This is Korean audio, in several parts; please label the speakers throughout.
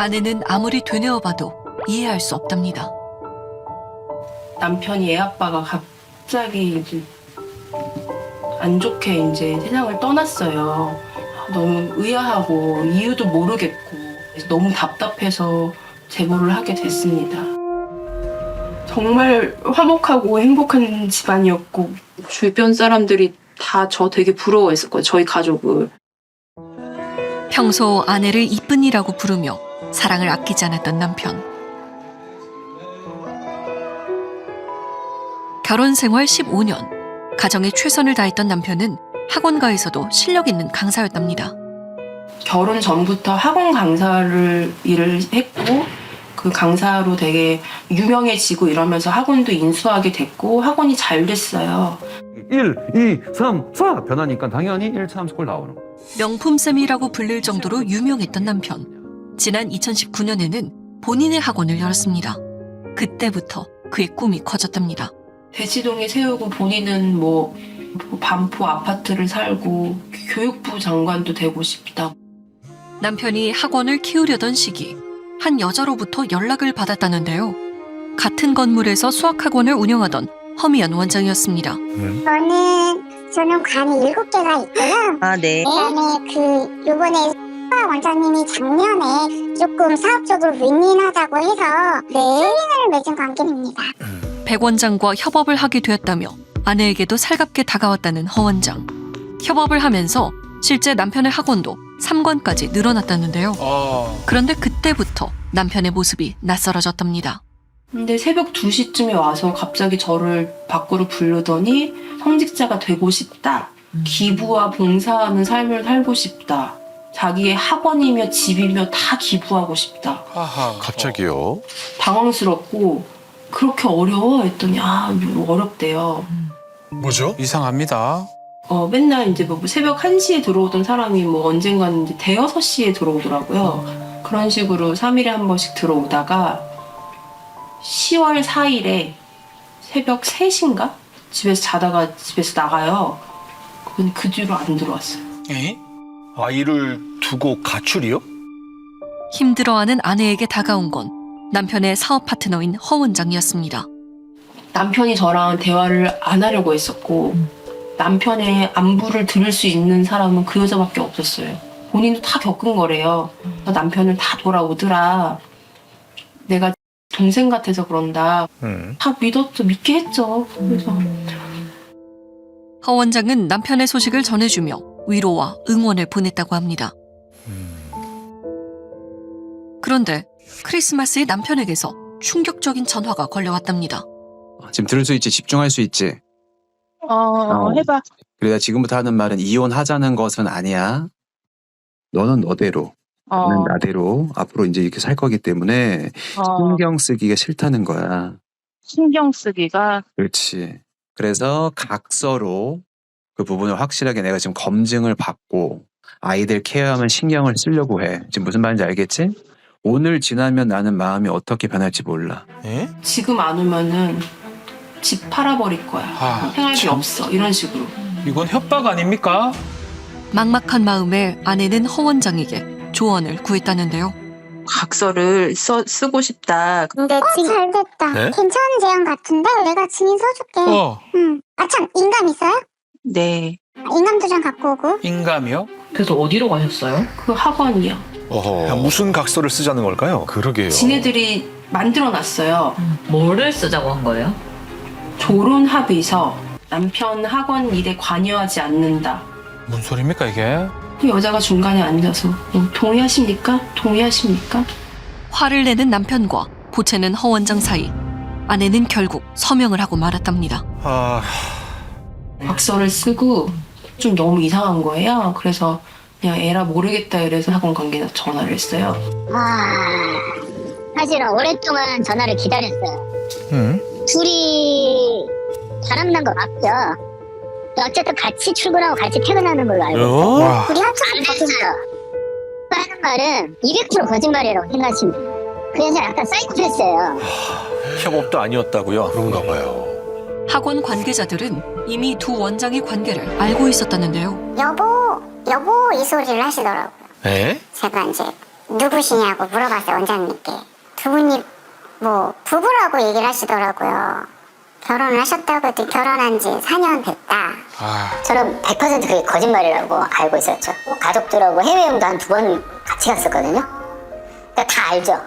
Speaker 1: 아내는 아무리 되뇌어봐도 이해할 수 없답니다.
Speaker 2: 남편이 애 아빠가 갑자기 이제 안 좋게 이제 세상을 떠났어요. 너무 의아하고 이유도 모르겠고 너무 답답해서 제보를 하게 됐습니다. 정말 화목하고 행복한 집안이었고 주변 사람들이 다 저 되게 부러워했을 거예요. 저희 가족을.
Speaker 1: 평소 아내를 이쁜이라고 부르며 사랑을 아끼지 않았던 남편. 결혼 생활 15년, 가정에 최선을 다했던 남편은 학원가에서도 실력 있는 강사였답니다.
Speaker 2: 결혼 전부터 학원 강사를 일을 했고 그 강사로 되게 유명해지고 이러면서 학원도 인수하게 됐고 학원이 잘 됐어요.
Speaker 3: 1, 2, 3, 4 변하니까 당연히 1, 3 스콜 나오는 거예요.
Speaker 1: 명품쌤이라고 불릴 정도로 유명했던 남편. 지난 2019년에는 본인의 학원을 열었습니다. 그때부터 그의 꿈이 커졌답니다.
Speaker 2: 대치동에 세우고 본인은 뭐 반포 아파트를 살고 교육부 장관도 되고 싶다.
Speaker 1: 남편이 학원을 키우려던 시기 한 여자로부터 연락을 받았다는데요. 같은 건물에서 수학학원을 운영하던 허미연 원장이었습니다.
Speaker 4: 저는 관이 7개가 있고요.
Speaker 5: 아, 네.
Speaker 4: 그다음에 요번에 원장님이 작년에 조금 사업적으로 윈윈하자고 해서 승인을 맺은 관계입니다.
Speaker 1: 백 원장과 협업을 하게 되었다며 아내에게도 살갑게 다가왔다는 허 원장. 협업을 하면서 실제 남편의 학원도 3관까지 늘어났다는데요. 그런데 그때부터 남편의 모습이 낯설어졌답니다.
Speaker 2: 근데 새벽 2시쯤에 와서 갑자기 저를 밖으로 부르더니 성직자가 되고 싶다. 기부와 봉사하는 삶을 살고 싶다. 자기의 학원이며 집이며 다 기부하고 싶다.
Speaker 6: 갑자기요?
Speaker 2: 당황스럽고 그렇게 어려워? 했더니 어렵대요.
Speaker 6: 뭐죠?
Speaker 7: 이상합니다.
Speaker 2: 맨날 이제 뭐 새벽 1시에 들어오던 사람이 뭐 언젠가는 이제 대여섯 시에 들어오더라고요. 그런 식으로 3일에 한 번씩 들어오다가 10월 4일에 새벽 3시인가? 집에서 자다가 집에서 나가요. 근데 그 뒤로 안 들어왔어요.
Speaker 7: 에?
Speaker 6: 아이를 두고 가출이요?
Speaker 1: 힘들어하는 아내에게 다가온 건 남편의 사업 파트너인 허 원장이었습니다.
Speaker 2: 남편이 저랑 대화를 안 하려고 했었고 남편의 안부를 들을 수 있는 사람은 그 여자밖에 없었어요. 본인도 다 겪은 거래요. 남편은 다 돌아오더라. 내가 동생 같아서 그런다. 다 믿었죠. 믿게 했죠. 그래서
Speaker 1: 허 원장은 남편의 소식을 전해주며 위로와 응원을 보냈다고 합니다. 그런데 크리스마스에 남편에게서 충격적인 전화가 걸려왔답니다.
Speaker 8: 지금 들을 수 있지, 집중할 수 있지.
Speaker 5: 해봐.
Speaker 8: 그래, 지금부터 하는 말은 이혼하자는 것은 아니야. 너는 너대로, 나는 나대로 앞으로 이제 이렇게 살 거기 때문에 신경 쓰기가 싫다는 거야.
Speaker 5: 신경 쓰기가.
Speaker 8: 그렇지. 그래서 각서로 그 부분을 확실하게 내가 지금 검증을 받고 아이들 케어하면 신경을 쓰려고 해. 지금 무슨 말인지 알겠지? 오늘 지나면 나는 마음이 어떻게 변할지 몰라.
Speaker 7: 에?
Speaker 2: 지금 안 오면은 집 팔아버릴 거야. 생활비 없어. 이런 식으로.
Speaker 7: 이건 협박 아닙니까?
Speaker 1: 막막한 마음에 아내는 허 원장에게 조언을 구했다는데요.
Speaker 5: 각서를 쓰고 싶다.
Speaker 4: 근데 잘 됐다.
Speaker 6: 네?
Speaker 4: 괜찮은 제안 같은데 내가 증인 써줄게. 참, 인감 있어요?
Speaker 5: 네.
Speaker 4: 인감도 좀 갖고 오고.
Speaker 7: 인감이요?
Speaker 9: 그래서 어디로 가셨어요?
Speaker 2: 그 학원이요.
Speaker 6: 무슨 각서를 쓰자는 걸까요? 그러게요.
Speaker 2: 지네들이 만들어놨어요.
Speaker 9: 뭐를 쓰자고 한 거예요?
Speaker 2: 조론 합의서. 남편 학원 일에 관여하지 않는다.
Speaker 7: 뭔 소리입니까 이게?
Speaker 2: 그 여자가 중간에 앉아서 동의하십니까? 동의하십니까?
Speaker 1: 화를 내는 남편과 보채는 허 원장 사이. 아내는 결국 서명을 하고 말았답니다.
Speaker 2: 각서를 쓰고 좀 너무 이상한 거예요. 그래서 그냥 에라 모르겠다 이래서 학원 관계자 전화를 했어요.
Speaker 4: 사실은 오랫동안 전화를 기다렸어요. 둘이 바람난 거 맞죠? 어쨌든 같이 출근하고 같이 퇴근하는 걸로 알고 있어요. 우리 합쳐서 거짓말 하는 말은 200% 거짓말이라고 생각하시면 돼요. 그 여자 약간 사이코패스예요.
Speaker 6: 협업도 아니었다고요? 그런가 봐요.
Speaker 1: 학원 관계자들은 이미 두 원장의 관계를 알고 있었다는데요.
Speaker 4: 여보 이 소리를 하시더라고요.
Speaker 6: 에?
Speaker 4: 제가 이제 누구시냐고 물어봤어요, 원장님께. 두 분이 뭐 부부라고 얘기를 하시더라고요. 결혼을 하셨다고 했더니 결혼한 지 4년 됐다. 저는 100% 그게 거짓말이라고 알고 있었죠. 가족들하고 해외여행도 한 2번 같이 갔었거든요. 그러니까 다 알죠.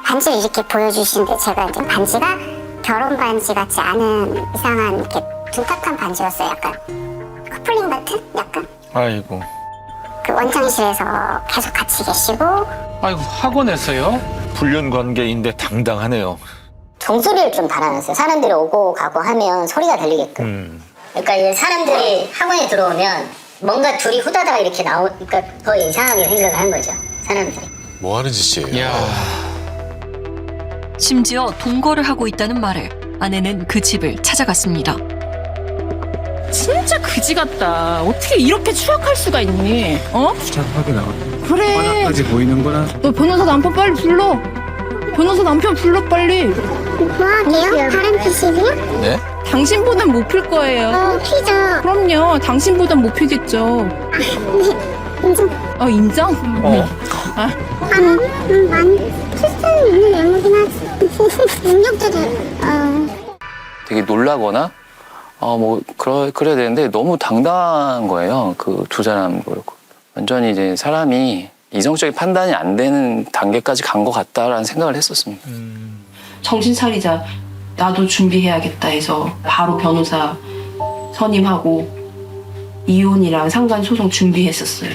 Speaker 4: 반지를 이렇게 보여주시는데 제가 이제 반지가 결혼 반지 같지 않은 이상한 이렇게 둔탁한 반지였어요. 약간 커플링 같은? 약간
Speaker 7: 아이고.
Speaker 4: 그 원장실에서 계속 같이 계시고
Speaker 7: 아이고, 학원에서요?
Speaker 6: 불륜 관계인데 당당하네요.
Speaker 4: 종소리를 좀 달아놨어요. 사람들이 오고 가고 하면 소리가 들리게끔. 그러니까 이제 사람들이 학원에 들어오면 뭔가 둘이 후다다가 이렇게 나오니까 더 이상하게 생각을 한 거죠. 사람들이.
Speaker 10: 뭐 하는 짓이에요?
Speaker 7: 야.
Speaker 1: 심지어 동거를 하고 있다는 말에 아내는 그 집을 찾아갔습니다.
Speaker 11: 진짜 그지 같다. 어떻게 이렇게 추악할 수가 있니? 어?
Speaker 8: 추적하게 나와.
Speaker 11: 그래.
Speaker 8: 바닥까지 보이는구나.
Speaker 11: 너 변호사 남편 빨리 불러. 변호사 남편 불러 빨리.
Speaker 4: 뭐하게요? 다른 PCB요?
Speaker 6: 네?
Speaker 11: 당신보단 못 필 거예요.
Speaker 4: 피죠.
Speaker 11: 그럼요. 당신보단 못 피겠죠.
Speaker 4: 인정.
Speaker 11: 인정?
Speaker 4: 많이 필 수 있는 내용이긴 하지. 능력들이,
Speaker 12: 되게 놀라거나 그래야 되는데 너무 당당한 거예요. 그 두 사람 그렇고 완전히 이제 사람이 이성적인 판단이 안 되는 단계까지 간 것 같다라는 생각을 했었습니다.
Speaker 2: 정신 차리자. 나도 준비해야겠다 해서 바로 변호사 선임하고 이혼이랑 상관 소송 준비했었어요.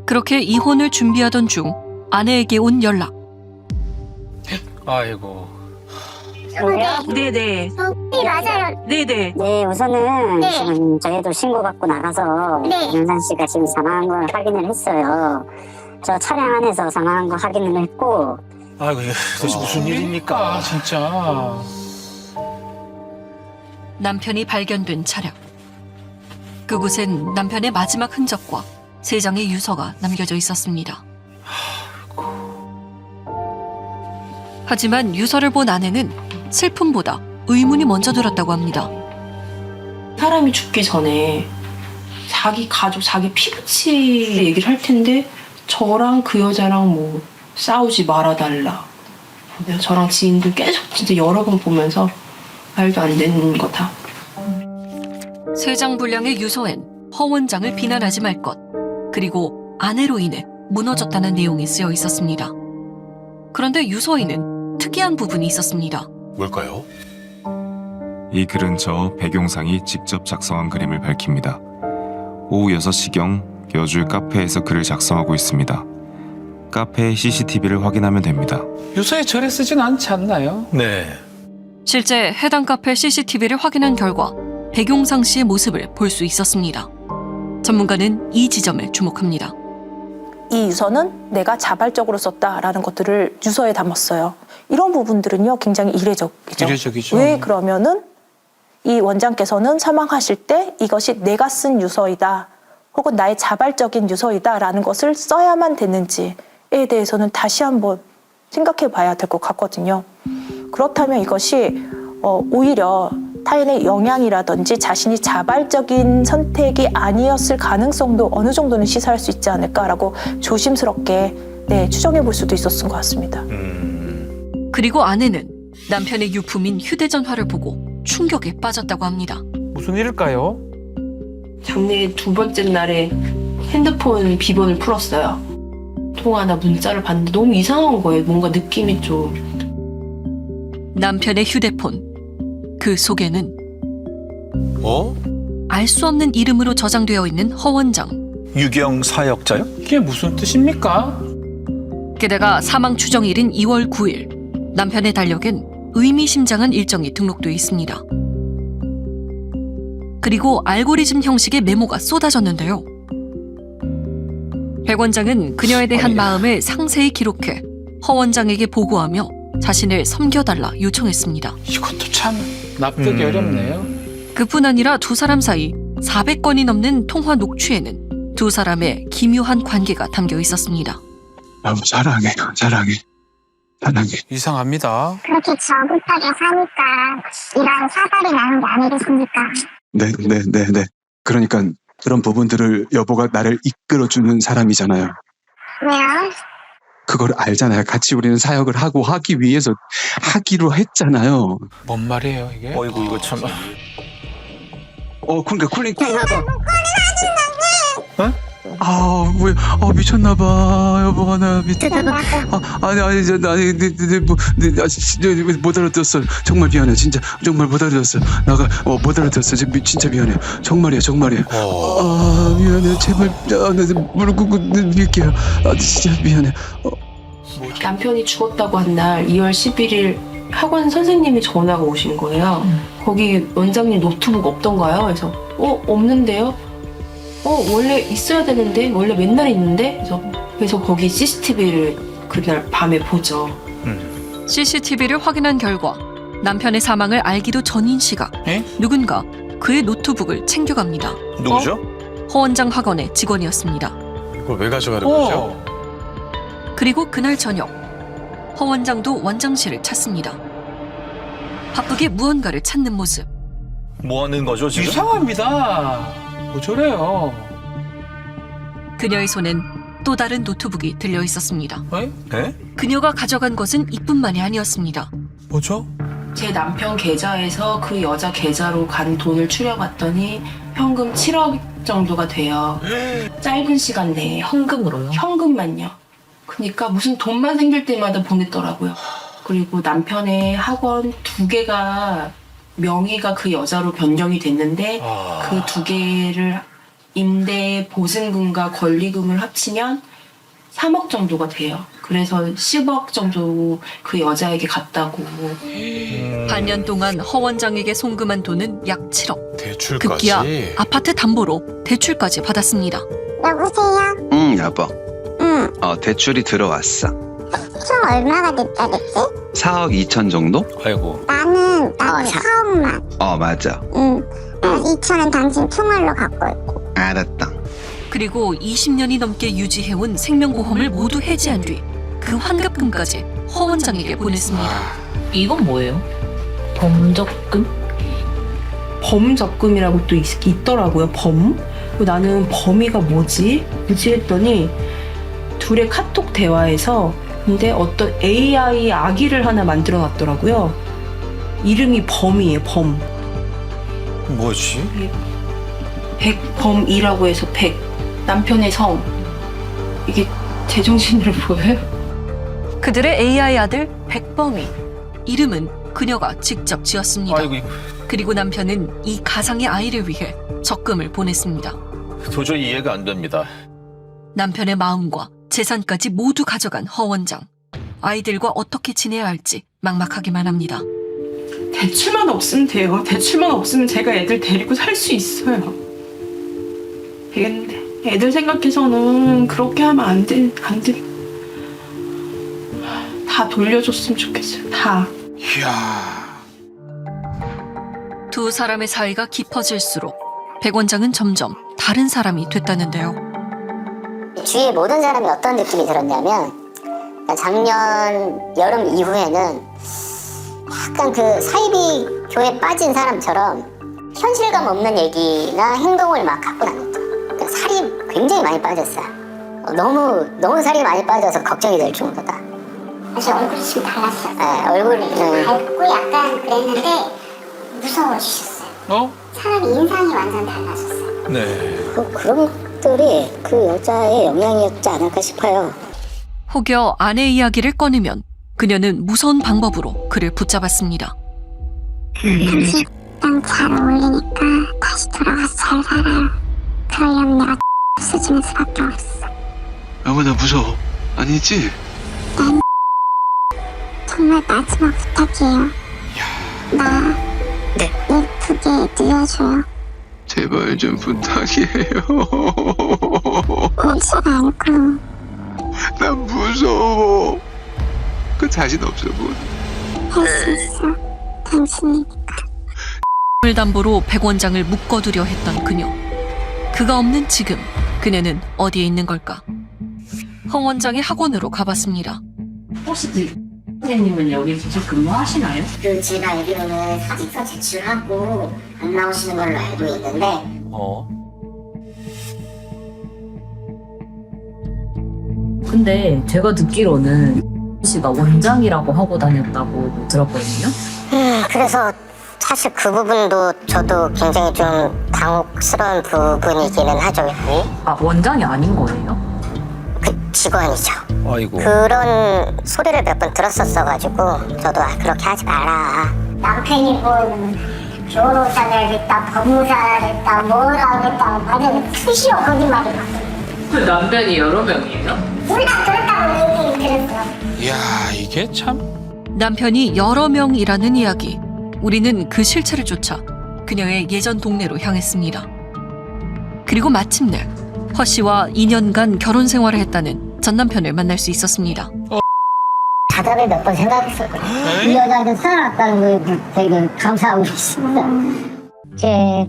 Speaker 1: 그렇게 이혼을 준비하던 중 아내에게 온 연락.
Speaker 7: 아이고.
Speaker 11: 네네.
Speaker 4: 네, 맞아요.
Speaker 11: 네네.
Speaker 4: 네, 우선은 네. 지금 저희도 신고 받고 나가서 네. 윤산 씨가 지금 사망한 걸 확인을 했어요. 저 차량 안에서 사망한 거 확인을 했고
Speaker 6: 아이고, 이게 도대체 무슨 일입니까?
Speaker 7: 진짜.
Speaker 1: 남편이 발견된 차량. 그곳엔 남편의 마지막 흔적과 3장의 유서가 남겨져 있었습니다. 하지만 유서를 본 아내는 슬픔보다 의문이 먼저 들었다고 합니다.
Speaker 2: 사람이 죽기 전에 자기 가족, 자기 피부치 얘기를 할 텐데 저랑 그 여자랑 뭐 싸우지 말아달라. 저랑 지인들 계속 진짜 여러 번 보면서 말도 안 되는 거다.
Speaker 1: 3장 분량의 유서엔 허 원장을 비난하지 말 것, 그리고 아내로 인해 무너졌다는 내용이 쓰여 있었습니다. 그런데 유서에는 특이한 부분이 있었습니다.
Speaker 10: 뭘까요?
Speaker 13: 이 글은 저 백용상이 직접 작성한 그림을 밝힙니다. 오후 6시경 여주의 카페에서 글을 작성하고 있습니다. 카페의 CCTV를 확인하면 됩니다.
Speaker 7: 유서에 절에 쓰진 않지 않나요?
Speaker 6: 네.
Speaker 1: 실제 해당 카페 CCTV를 확인한 결과 백용상 씨의 모습을 볼 수 있었습니다. 전문가는 이 지점을 주목합니다.
Speaker 14: 이 유서는 내가 자발적으로 썼다라는 것들을 유서에 담았어요. 이런 부분들은요 굉장히 이례적이죠.
Speaker 7: 이례적이죠.
Speaker 14: 왜 그러면은 이 원장께서는 사망하실 때 이것이 내가 쓴 유서이다 혹은 나의 자발적인 유서이다라는 것을 써야만 됐는지에 대해서는 다시 한번 생각해 봐야 될 것 같거든요. 그렇다면 이것이 오히려 타인의 영향이라든지 자신이 자발적인 선택이 아니었을 가능성도 어느 정도는 시사할 수 있지 않을까라고 조심스럽게 추정해 볼 수도 있었을 것 같습니다.
Speaker 1: 그리고 아내는 남편의 유품인 휴대전화를 보고 충격에 빠졌다고 합니다.
Speaker 7: 무슨 일일까요?
Speaker 2: 장례 2번째 날에 핸드폰 비번을 풀었어요. 통화나 문자를 봤는데 너무 이상한 거예요. 뭔가 느낌이 좀.
Speaker 1: 남편의 휴대폰. 그 속에는 알 수 없는 이름으로 저장되어 있는 허 원장.
Speaker 6: 유경 사역자요?
Speaker 7: 이게 무슨 뜻입니까?
Speaker 1: 게다가 사망 추정일인 2월 9일. 남편의 달력엔 의미심장한 일정이 등록돼 있습니다. 그리고 알고리즘 형식의 메모가 쏟아졌는데요. 백 원장은 그녀에 대한 마음을 상세히 기록해 허 원장에게 보고하며 자신을 섬겨달라 요청했습니다.
Speaker 7: 이것도 참 납득이 어렵네요.
Speaker 1: 그뿐 아니라 두 사람 사이 400건이 넘는 통화 녹취에는 두 사람의 기묘한 관계가 담겨 있었습니다.
Speaker 8: 여보 사랑해.
Speaker 7: 이상합니다.
Speaker 4: 그렇게 저급하게 사니까 이런 사달이 나는 게 아니겠습니까?
Speaker 8: 네. 그러니까 그런 부분들을 여보가 나를 이끌어주는 사람이잖아요.
Speaker 4: 왜요?
Speaker 8: 그걸 알잖아요. 같이 우리는 사역을 하기 위해서 하기로 했잖아요.
Speaker 7: 뭔 말이에요 이게?
Speaker 6: 어이구 이거 참.
Speaker 8: 그러니까 쿨링 미쳤나봐 여보가 나 못 알아들었어. 정말 미안해. 진짜 정말 못 알아들었어. 못 알아들었어. 진짜 미안해. 정말이야. 미안해. 제발 무릎 꿇고 빌게요. 진짜 미안해.
Speaker 2: 남편이 죽었다고 한 날 2월 11일 학원 선생님이 전화가 오신 거예요. 거기 원장님 노트북 없던가요? 그래서 없는데요? 원래 있어야 되는데 원래 맨날 있는데 그래서 거기 CCTV를 그날 밤에 보죠.
Speaker 1: CCTV를 확인한 결과 남편의 사망을 알기도 전인 시각
Speaker 7: 에?
Speaker 1: 누군가 그의 노트북을 챙겨갑니다.
Speaker 6: 누구죠?
Speaker 1: 허 원장 학원의 직원이었습니다.
Speaker 10: 이걸 왜 가져가는 거죠?
Speaker 1: 그리고 그날 저녁 허 원장도 원장실을 찾습니다. 바쁘게 무언가를 찾는 모습.
Speaker 6: 뭐 하는 거죠 지금?
Speaker 7: 이상합니다. 뭐 저래요?
Speaker 1: 그녀의 손엔 또 다른 노트북이 들려 있었습니다.
Speaker 6: 네?
Speaker 1: 그녀가 가져간 것은 이뿐만이 아니었습니다.
Speaker 7: 뭐죠?
Speaker 2: 제 남편 계좌에서 그 여자 계좌로 간 돈을 추려봤더니 현금 7억 정도가 돼요. 짧은 시간 내에
Speaker 9: 현금으로요?
Speaker 2: 현금만요. 그러니까 무슨 돈만 생길 때마다 보냈더라고요. 그리고 남편의 학원 2개가 명의가 그 여자로 변경이 됐는데 그 2개를 임대 보증금과 권리금을 합치면 3억 정도가 돼요. 그래서 10억 정도 그 여자에게 갔다고.
Speaker 1: 반년 동안 허 원장에게 송금한 돈은 약 7억.
Speaker 10: 대출까지.
Speaker 1: 급기야 아파트 담보로 대출까지 받았습니다.
Speaker 4: 여보세요?
Speaker 15: 응, 여보.
Speaker 4: 응.
Speaker 15: 대출이 들어왔어.
Speaker 4: 총 얼마가 됐다 그랬지?
Speaker 15: 4억 2천 정도?
Speaker 6: 아이고.
Speaker 4: 나는 4억만.
Speaker 15: 맞아.
Speaker 4: 응. 2천은 당신 총알로 갖고 있고.
Speaker 15: 알았다.
Speaker 1: 그리고 20년이 넘게 유지해온 생명보험을 모두 해지한 뒤 그 환급금까지 허 원장에게 보냈습니다.
Speaker 9: 이건 뭐예요? 범적금?
Speaker 2: 범적금이라고 또 있더라고요. 범? 나는 범위가 뭐지 했더니 둘의 카톡 대화에서 근데 어떤 AI 아기를 하나 만들어 놨더라고요. 이름이 범이에요. 범.
Speaker 6: 뭐지?
Speaker 2: 백범이라고 해서 백. 남편의 성. 이게 제정신으로 보여요?
Speaker 1: 그들의 AI 아들 백범이. 이름은 그녀가 직접 지었습니다.
Speaker 6: 아이고
Speaker 1: 그리고 남편은 이 가상의 아이를 위해 적금을 보냈습니다.
Speaker 6: 도저히 이해가 안 됩니다.
Speaker 1: 남편의 마음과 재산까지 모두 가져간 허 원장. 아이들과 어떻게 지내야 할지 막막하기만 합니다.
Speaker 2: 대출만 없으면 돼요. 대출만 없으면 제가 애들 데리고 살 수 있어요. 되겠는데 애들 생각해서는 그렇게 하면 안 돼. 다 돌려줬으면 좋겠어요. 다.
Speaker 7: 이야.
Speaker 1: 두 사람의 사이가 깊어질수록 백 원장은 점점 다른 사람이 됐다는데요.
Speaker 4: 주위에 모든 사람이 어떤 느낌이 들었냐면 작년 여름 이후에는 약간 그 사이비 교에 빠진 사람처럼 현실감 없는 얘기나 행동을 막 갖고 다녔죠. 그러니까 살이 굉장히 많이 빠졌어요. 너무 살이 많이 빠져서 걱정이 될 정도다. 사실 얼굴이 좀 달랐어요. 네, 얼굴이 밝고 약간 그랬는데 무서워지셨어요. 사람 인상이 완전 달라졌어요.
Speaker 6: 네.
Speaker 4: 그런 것들이 그 여자의 영향이었지 않을까 싶어요.
Speaker 1: 혹여 아내 이야기를 꺼내면 그녀는 무서운 방법으로 그를 붙잡았습니다.
Speaker 4: 당신이랑 잘 어울리니까 다시 돌아가서 잘 살아요. 그러려면 내가 없어지는 수밖에 없어.
Speaker 8: 여보 나 무서워. 아니지?
Speaker 4: 난 정말 마지막 부탁이에요. 나 예쁘게 늘려줘요.
Speaker 8: 제발 좀 부탁이에요.
Speaker 4: 울지 않고.
Speaker 8: 난 무서워. 그 자신 없어 뭐.
Speaker 4: 할 수 있어. 당신이니까.
Speaker 1: 담보로 백 원장을 묶어두려 했던 그녀. 그가 없는 지금 그녀는 어디에 있는 걸까? 허 원장의 학원으로 가봤습니다.
Speaker 9: 혹시 선생님은 여기 계속 근무하시나요?
Speaker 4: 제가 알기로는 사직서 제출하고 안 나오시는 걸로 알고 있는데
Speaker 9: 근데 제가 듣기로는 씨가 원장이라고 하고 다녔다고 들었거든요.
Speaker 4: 그래서 사실 그 부분도 저도 굉장히 좀 당혹스러운 부분이기는 하죠.
Speaker 9: 아, 원장이 아닌 거예요?
Speaker 4: 그 직원이죠.
Speaker 6: 아이고.
Speaker 4: 그런 소리를 몇 번 들었었어가지고 저도 그렇게 하지 마라. 남편이 뭐 변호사를 했다, 법무사를 했다, 뭐라 했다, 완전 수시로 거짓말이 막.
Speaker 9: 그 남편이 여러 명이에요?
Speaker 4: 몰라 그렇다고 얘기를 들었어요.
Speaker 7: 이야, 이게 참.
Speaker 1: 남편이 여러 명이라는 이야기. 우리는 그 실체를 쫓아 그녀의 예전 동네로 향했습니다. 그리고 마침내 허 씨와 2년간 결혼 생활을 했다는 전 남편을 만날 수 있었습니다.
Speaker 4: 자다를 몇 번 생각했었거든요. 이 여자한테 살아났다는 거에 되게 감사하고 있습니다. 제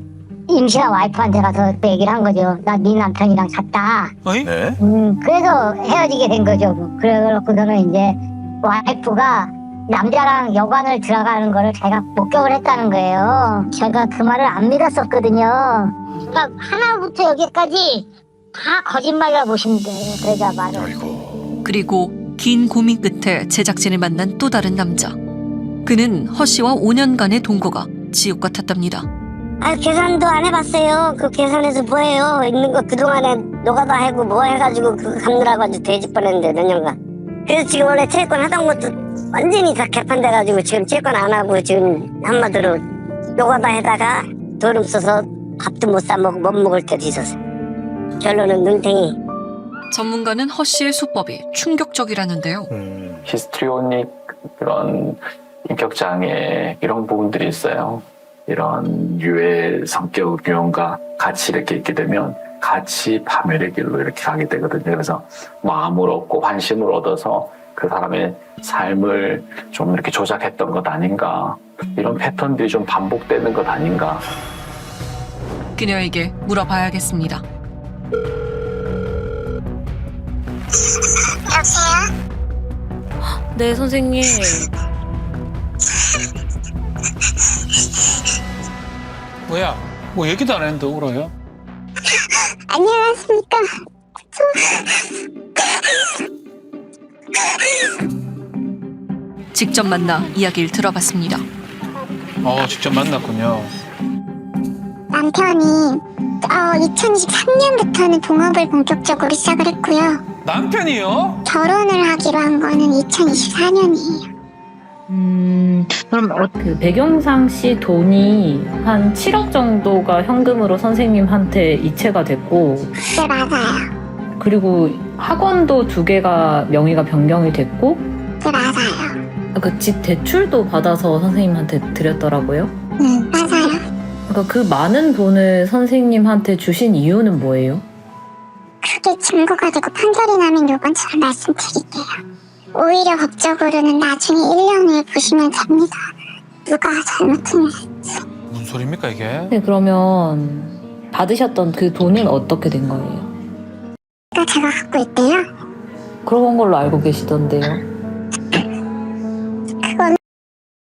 Speaker 4: 임신한 와이프한테 가서 그 얘기를 한 거죠. 나 네 남편이랑 잤다.
Speaker 6: 네.
Speaker 4: 그래서 헤어지게 된 거죠. 그래놓고서는 이제 와이프가 남자랑 여관을 들어가는 거를 자기가 목격을 했다는 거예요. 제가 그 말을 안 믿었었거든요. 그러니까 하나부터 여기까지 다 거짓말이라고 보시면 돼요. 그 여자 말은.
Speaker 1: 그리고 긴 고민 끝에 제작진을 만난 또 다른 남자. 그는 허 씨와 5년간의 동거가 지옥 같았답니다.
Speaker 4: 계산도 안 해봤어요. 그 계산해서 뭐해요? 있는 거 그동안에 노가다 하고 뭐 해가지고 그거 갚느라고 아주 돼지 뻔했는데 몇 년간. 그래서 지금 원래 채권 하던 것도 완전히 다 개판돼가지고 지금 채권 안 하고 지금 한마디로 노가다 해다가 돈 없어서 밥도 못 사 먹고 못 먹을 때도 있었어요. 결론은 눈탱이.
Speaker 1: 전문가는 허 씨의 수법이 충격적이라는데요.
Speaker 12: 히스트리오닉 그런 인격장애 이런 부분들이 있어요. 이런 유해 성격 유형과 같이 이렇게 있게 되면 같이 파멸의 길로 이렇게 가게 되거든요. 그래서 마음을 얻고 환심을 얻어서 그 사람의 삶을 좀 이렇게 조작했던 것 아닌가. 이런 패턴들이 좀 반복되는 것 아닌가.
Speaker 1: 그녀에게 물어봐야겠습니다.
Speaker 4: 여보세요?
Speaker 9: 네, 선생님.
Speaker 7: 뭐야? 뭐 얘기도 안 했는데 울어요?
Speaker 4: 안녕하십니까?
Speaker 1: 직접 만나 이야기를 들어봤습니다.
Speaker 7: 직접 만났군요.
Speaker 4: 남편이 2023년부터는 동업을 본격적으로 시작을 했고요.
Speaker 7: 남편이요?
Speaker 4: 결혼을 하기로 한 거는 2024년이에요.
Speaker 9: 그럼 그 백용상 씨 돈이 한 7억 정도가 현금으로 선생님한테 이체가 됐고,
Speaker 4: 네, 맞아요.
Speaker 9: 그리고 학원도 2개가 명의가 변경이 됐고,
Speaker 4: 네, 맞아요.
Speaker 9: 그 집 대출도 받아서 선생님한테 드렸더라고요.
Speaker 4: 맞아요.
Speaker 9: 그러니까 그 많은 돈을 선생님한테 주신 이유는 뭐예요?
Speaker 4: 그게 증거가 되고 판결이 나면 요번처럼 말씀드릴게요. 오히려 법적으로는 나중에 1년 후에 보시면 됩니다. 누가 잘못했는지.
Speaker 7: 무슨 소리입니까 이게?
Speaker 9: 네, 그러면 받으셨던 그 돈은 어떻게 된 거예요?
Speaker 4: 제가 갖고 있대요.
Speaker 9: 그런 걸로 알고 계시던데요.
Speaker 4: 그건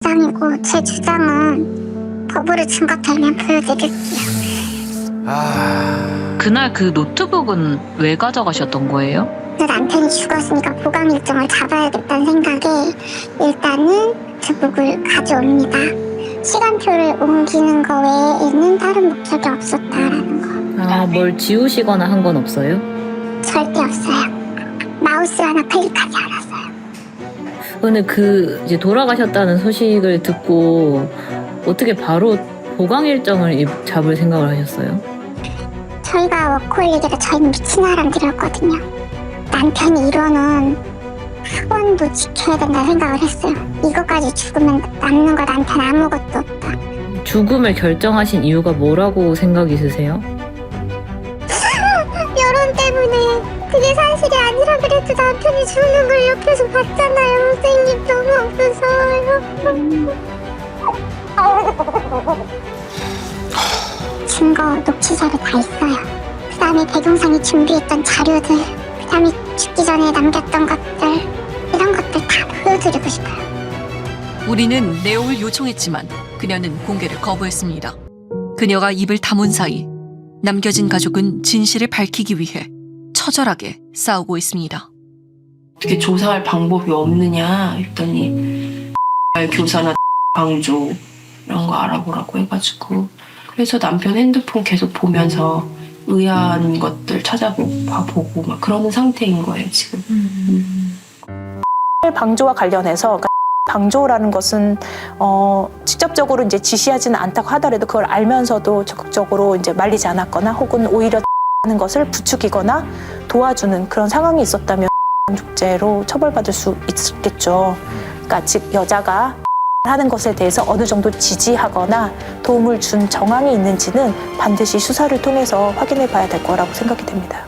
Speaker 4: 주장이고 제 주장은 법으로 증거 되면 보여드릴게요.
Speaker 9: 그날 그 노트북은 왜 가져가셨던 거예요?
Speaker 4: 남편이 죽었으니까 보강 일정을 잡아야겠다는 생각에 일단은 노트북을 가져옵니다. 시간표를 옮기는 거 외에는 다른 목적이 없었다라는 거.
Speaker 9: 뭘 지우시거나 한 건 없어요?
Speaker 4: 절대 없어요. 마우스 하나 클릭하지 않았어요.
Speaker 9: 근데 그 이제 돌아가셨다는 소식을 듣고 어떻게 바로 보강 일정을 잡을 생각을 하셨어요?
Speaker 4: 저희가 워크홀릭이라 저희는 미친 사람들이었거든요. 남편이 이루어놓은 학원도 지켜야 된다 생각을 했어요. 이것까지 죽으면 남는 거 남편 아무것도 없다.
Speaker 9: 죽음을 결정하신 이유가 뭐라고 생각이 드세요?
Speaker 4: 여론 때문에. 그게 사실이 아니라 그래도 남편이 죽는 걸 옆에서 봤잖아요. 선생님 너무 무서워요. 증거 녹취서를 다 있어요. 그 다음에 백용상이 준비했던 자료들, 그 다음에 죽기 전에 남겼던 것들, 이런 것들 다 보여드리고 싶어요.
Speaker 1: 우리는 내용을 요청했지만 그녀는 공개를 거부했습니다. 그녀가 입을 다문 사이 남겨진 가족은 진실을 밝히기 위해 처절하게 싸우고 있습니다.
Speaker 2: 어떻게 조사할 방법이 없느냐 했더니 교사나 방조 이런 거 알아보라고 해가지고 그래서 남편 핸드폰 계속 보면서 의아한 것들 찾아보고 막 그러는 상태인 거예요 지금.
Speaker 14: 방조와 관련해서 그러니까 방조라는 것은 직접적으로 이제 지시하지는 않다고 하더라도 그걸 알면서도 적극적으로 이제 말리지 않았거나 혹은 오히려 하는 것을 부추기거나 도와주는 그런 상황이 있었다면 중죄로 처벌받을 수 있겠죠. 그러니까 즉 여자가 하는 것에 대해서 어느 정도 지지하거나 도움을 준 정황이 있는지는 반드시 수사를 통해서 확인해 봐야 될 거라고 생각이 됩니다.